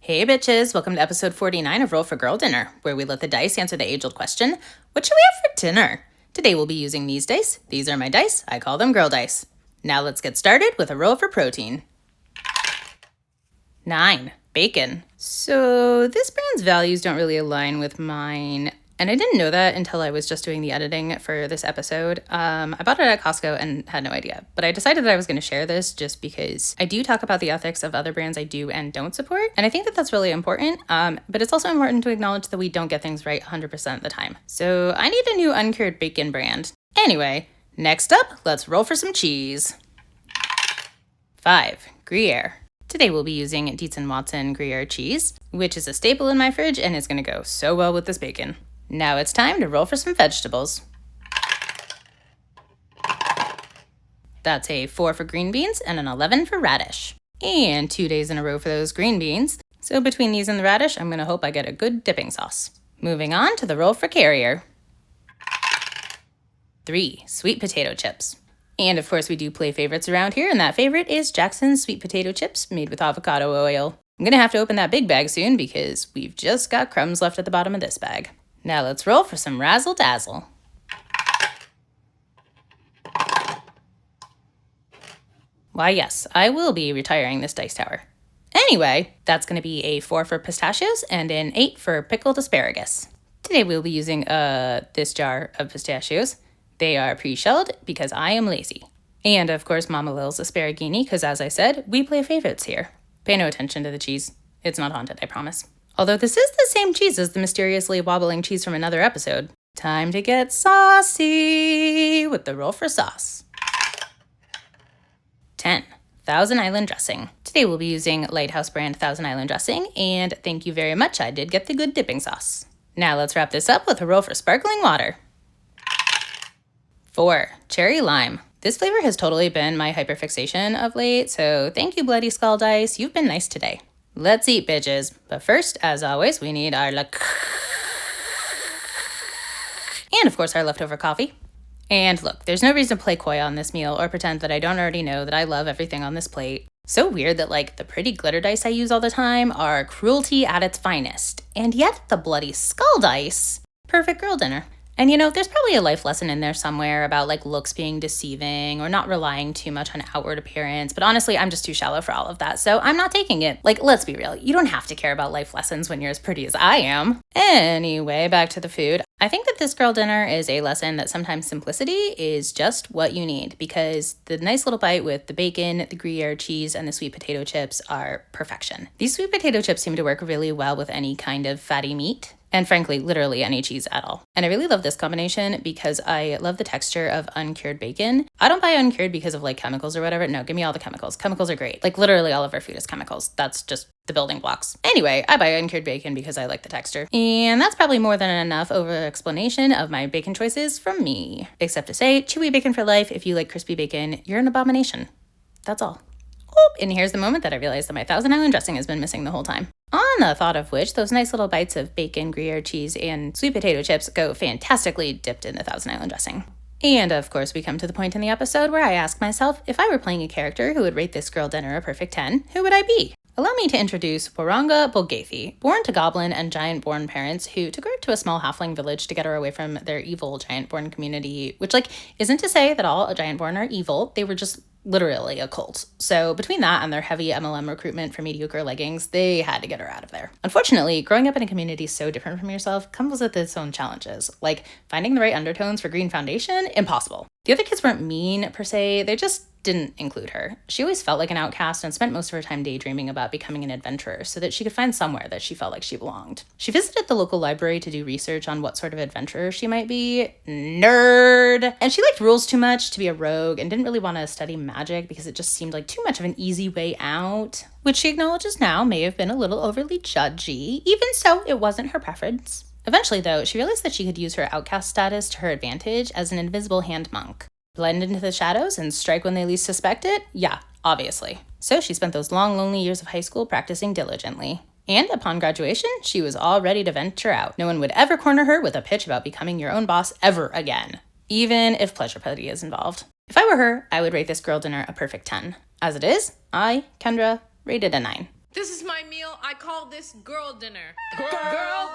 Hey bitches, welcome to episode 49 of Roll for Girl Dinner, where we let the dice answer the age-old question, what should we have for dinner? Today we'll be using these dice. These are my dice. I call them girl dice. Now let's get started with a roll for protein. 9. Bacon. So this brand's values don't really align with mine, and I didn't know that until I was just doing the editing for this episode. I bought it at Costco and had no idea, but I decided that I was going to share this just because I do talk about the ethics of other brands I do and don't support, and I think that that's really important, but it's also important to acknowledge that we don't get things right 100% of the time. So I need a new uncured bacon brand. Anyway, next up, let's roll for some cheese. 5. Gruyere. Today we'll be using Dietz & Watson Gruyere cheese, which is a staple in my fridge and is going to go so well with this bacon. Now it's time to roll for some vegetables. That's a 4 for green beans and an 11 for radish. And 2 days in a row for those green beans. So between these and the radish, I'm going to hope I get a good dipping sauce. Moving on to the roll for carrier. 3. Sweet potato chips. And of course we do play favorites around here, and that favorite is Jackson's sweet potato chips made with avocado oil. I'm going to have to open that big bag soon because we've just got crumbs left at the bottom of this bag. Now let's roll for some Razzle Dazzle. Why yes, I will be retiring this dice tower. Anyway, that's going to be a 4 for pistachios and an 8 for pickled asparagus. Today we'll be using this jar of pistachios. They are pre-shelled because I am lazy. And of course Mama Lil's asparagini because as I said, we play favorites here. Pay no attention to the cheese. It's not haunted, I promise. Although this is the same cheese as the mysteriously wobbling cheese from another episode. Time to get saucy with the roll for sauce. 10. Thousand Island dressing. Today we'll be using Lighthouse brand Thousand Island dressing, and thank you very much, I did get the good dipping sauce. Now let's wrap this up with a roll for sparkling water. 4. Cherry lime. This flavor has totally been my hyperfixation of late, so thank you Bloody Skull Dice, you've been nice today. Let's eat, bitches. But first, as always, we need our luck. And of course, our leftover coffee. And look, there's no reason to play coy on this meal or pretend that I don't already know that I love everything on this plate. So weird that like the pretty glitter dice I use all the time are cruelty at its finest. And yet the Bloody Skull Dice, perfect girl dinner. And you know, there's probably a life lesson in there somewhere about like looks being deceiving or not relying too much on outward appearance. But honestly, I'm just too shallow for all of that, so I'm not taking it. Like, let's be real. You don't have to care about life lessons when you're as pretty as I am. Anyway, back to the food. I think that this girl dinner is a lesson that sometimes simplicity is just what you need because the nice little bite with the bacon, the Gruyere cheese, and the sweet potato chips are perfection. These sweet potato chips seem to work really well with any kind of fatty meat. And frankly, literally any cheese at all. And I really love this combination because I love the texture of uncured bacon. I don't buy uncured because of like chemicals or whatever. No, give me all the chemicals. Chemicals are great. Like literally all of our food is chemicals. That's just the building blocks. Anyway, I buy uncured bacon because I like the texture. And that's probably more than enough over explanation of my bacon choices from me. Except to say, chewy bacon for life. If you like crispy bacon, you're an abomination. That's all. Oh, and here's the moment that I realized that my Thousand Island dressing has been missing the whole time. On the thought of which, those nice little bites of bacon, Gruyere cheese, and sweet potato chips go fantastically dipped in the Thousand Island dressing. And of course, we come to the point in the episode where I ask myself, if I were playing a character who would rate this girl dinner a perfect 10, who would I be? Allow me to introduce Waranga Bolgathi, born to goblin and giant-born parents who took her to a small halfling village to get her away from their evil giant-born community, which, like, isn't to say that all giant-born are evil. They were just literally a cult. So between that and their heavy MLM recruitment for mediocre leggings, they had to get her out of there. Unfortunately, growing up in a community so different from yourself comes with its own challenges. Like, finding the right undertones for green foundation? Impossible. The other kids weren't mean, per se, they just didn't include her. She always felt like an outcast and spent most of her time daydreaming about becoming an adventurer so that she could find somewhere that she felt like she belonged. She visited the local library to do research on what sort of adventurer she might be. Nerd! And she liked rules too much to be a rogue and didn't really want to study magic because it just seemed like too much of an easy way out, which she acknowledges now may have been a little overly judgy. Even so, it wasn't her preference. Eventually, though, she realized that she could use her outcast status to her advantage as an invisible hand monk. Blend into the shadows and strike when they least suspect it? Yeah, obviously. So she spent those long, lonely years of high school practicing diligently. And upon graduation, she was all ready to venture out. No one would ever corner her with a pitch about becoming your own boss ever again, even if pleasure party is involved. If I were her, I would rate this girl dinner a perfect 10. As it is, I, Kendra, rated a 9. This is my meal. I call this girl dinner. Girl